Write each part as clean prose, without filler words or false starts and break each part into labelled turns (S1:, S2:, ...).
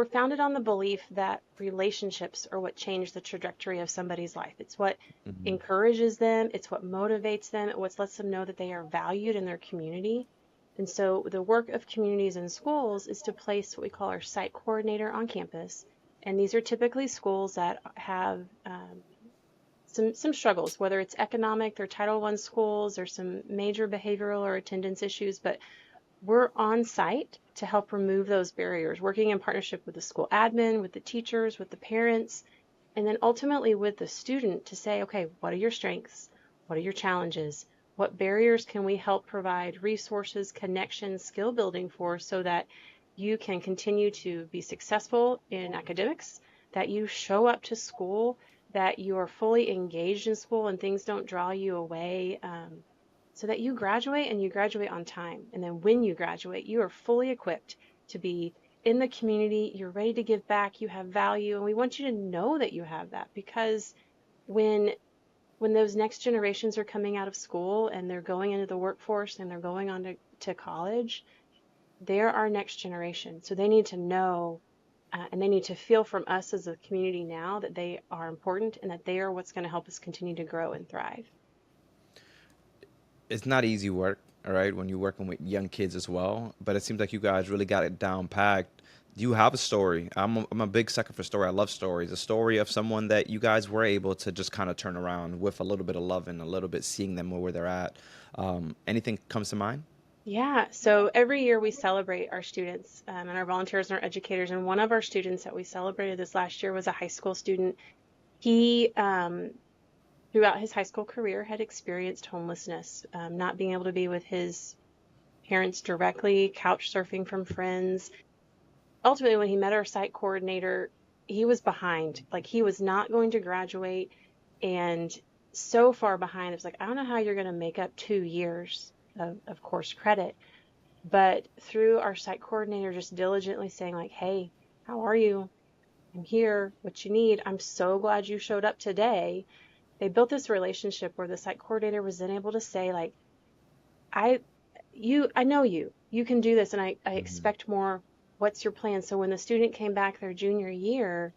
S1: we're founded on the belief that relationships are what change the trajectory of somebody's life. It's what
S2: Hmm.
S1: encourages them, it's what motivates them, it's what lets them know that they are valued in their community. And so the work of communities and schools is to place what we call our site coordinator on campus. And these are typically schools that have some struggles, whether it's economic, they're Title I schools, or some major behavioral or attendance issues, but we're on site to help remove those barriers, working in partnership with the school admin, with the teachers, with the parents, and then ultimately with the student to say, okay, what are your strengths? What are your challenges? What barriers can we help provide resources, connections, skill building for so that you can continue to be successful in academics, that you show up to school, that you are fully engaged in school and things don't draw you away, so that you graduate and you graduate on time. And then when you graduate, you are fully equipped to be in the community, you're ready to give back, you have value, and we want you to know that you have that because when those next generations are coming out of school and they're going into the workforce and they're going on to college, they're our next generation. So they need to know and they need to feel from us as a community now that they are important and that they are what's going to help us continue to grow and thrive.
S2: It's not easy work, all right, when you're working with young kids as well. But it seems like you guys really got it down packed. Do you have a story? I'm a big sucker for story. I love stories. A story of someone that you guys were able to just kind of turn around with a little bit of love and a little bit seeing them where they're at. Anything comes to mind?
S1: Yeah, so every year we celebrate our students and our volunteers and our educators. And one of our students that we celebrated this last year was a high school student. He, throughout his high school career, had experienced homelessness, not being able to be with his parents directly, couch surfing from friends. Ultimately, when he met our site coordinator, he was behind. Like he was not going to graduate and so far behind. It was like, I don't know how you're going to make up 2 years of course credit. But through our site coordinator just diligently saying like, hey, how are you? I'm here. What you need? I'm so glad you showed up today. They built this relationship where the site coordinator was then able to say like, I I know you. You can do this and I
S2: Hmm.
S1: expect more. What's your plan? So when the student came back their junior year,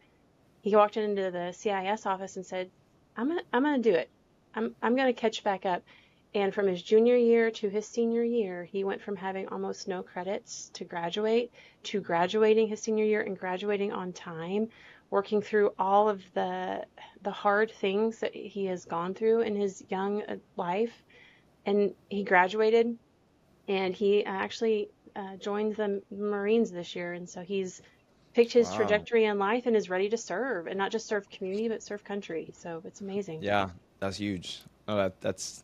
S1: he walked into the CIS office and said, I'm gonna do it. I'm gonna catch back up. And from his junior year to his senior year, he went from having almost no credits to graduate to graduating his senior year and graduating on time, working through all of the hard things that he has gone through in his young life. And he graduated and he actually joined the Marines this year. And so he's picked his
S2: Wow.
S1: trajectory in life and is ready to serve and not just serve community, but serve country. So it's amazing.
S2: Yeah, that's huge. No, that's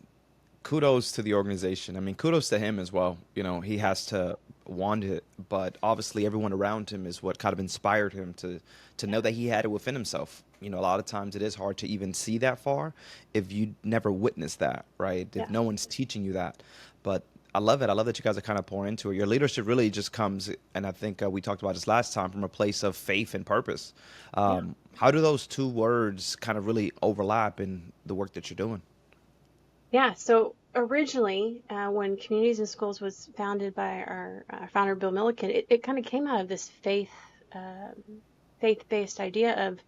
S2: kudos to the organization. I mean, kudos to him as well. You know, he has to want it, but obviously everyone around him is what kind of inspired him to know that he had it within himself. You know, a lot of times it is hard to even see that far if you never witnessed that, right? If
S1: Yeah.
S2: no one's teaching you that. But I love it. I love that you guys are kind of pouring into it. Your leadership really just comes, and I think we talked about this last time, from a place of faith and purpose.
S1: Yeah.
S2: How do those two words kind of really overlap in the work that you're doing?
S1: Yeah. So originally, when Communities and Schools was founded by our founder, Bill Milliken, it kind of came out of this faith-based idea of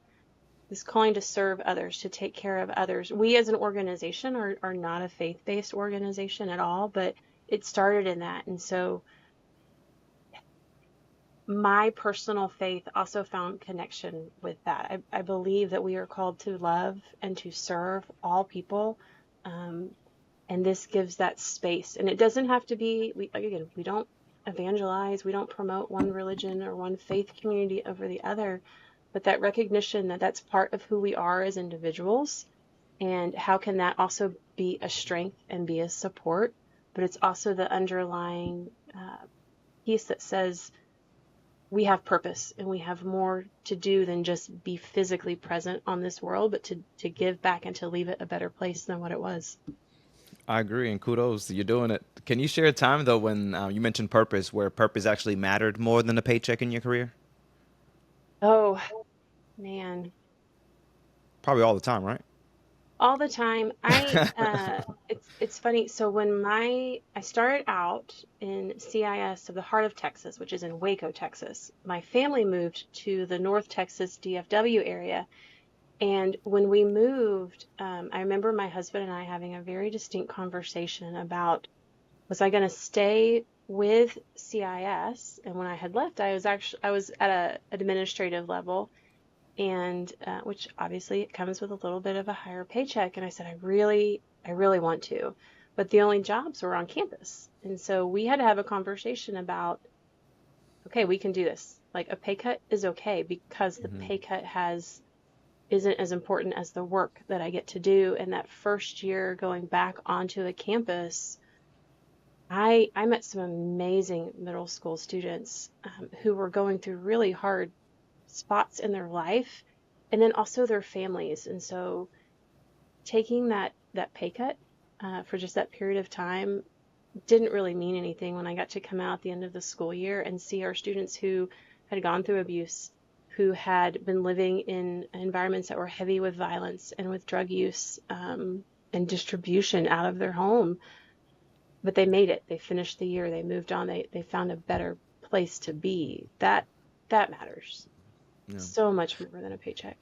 S1: this calling to serve others, to take care of others. We as an organization are not a faith-based organization at all, but it started in that. And so my personal faith also found connection with that. I believe that we are called to love and to serve all people. Um, and this gives that space. And it doesn't have to be, again, we don't evangelize, we don't promote one religion or one faith community over the other, but that recognition that that's part of who we are as individuals. And how can that also be a strength and be a support? But it's also the underlying piece that says, we have purpose and we have more to do than just be physically present on this world, but to give back and to leave it a better place than what it was.
S2: I agree, and kudos, you're doing it. Can you share a time though when you mentioned purpose, where purpose actually mattered more than a paycheck in your career?
S1: Oh man,
S2: Probably all the time, right?
S1: all the time. It's funny. So when I started out in CIS of the Heart of Texas, which is in Waco, Texas, my family moved to the North Texas DFW area. And when we moved, I remember my husband and I having a very distinct conversation about, was I going to stay with CIS? And when I had left, I was at a administrative level, and which obviously it comes with a little bit of a higher paycheck. And I said, I really want to, but the only jobs were on campus. And so we had to have a conversation about, okay, we can do this. Like a pay cut is okay because the
S2: Hmm.
S1: pay cut isn't as important as the work that I get to do. And that first year going back onto a campus, I met some amazing middle school students who were going through really hard spots in their life and then also their families. And so taking that pay cut for just that period of time didn't really mean anything when I got to come out at the end of the school year and see our students who had gone through abuse, who had been living in environments that were heavy with violence and with drug use and distribution out of their home. But they made it. They finished the year. They moved on. They found a better place to be. That matters
S2: Yeah.
S1: so much more than a paycheck.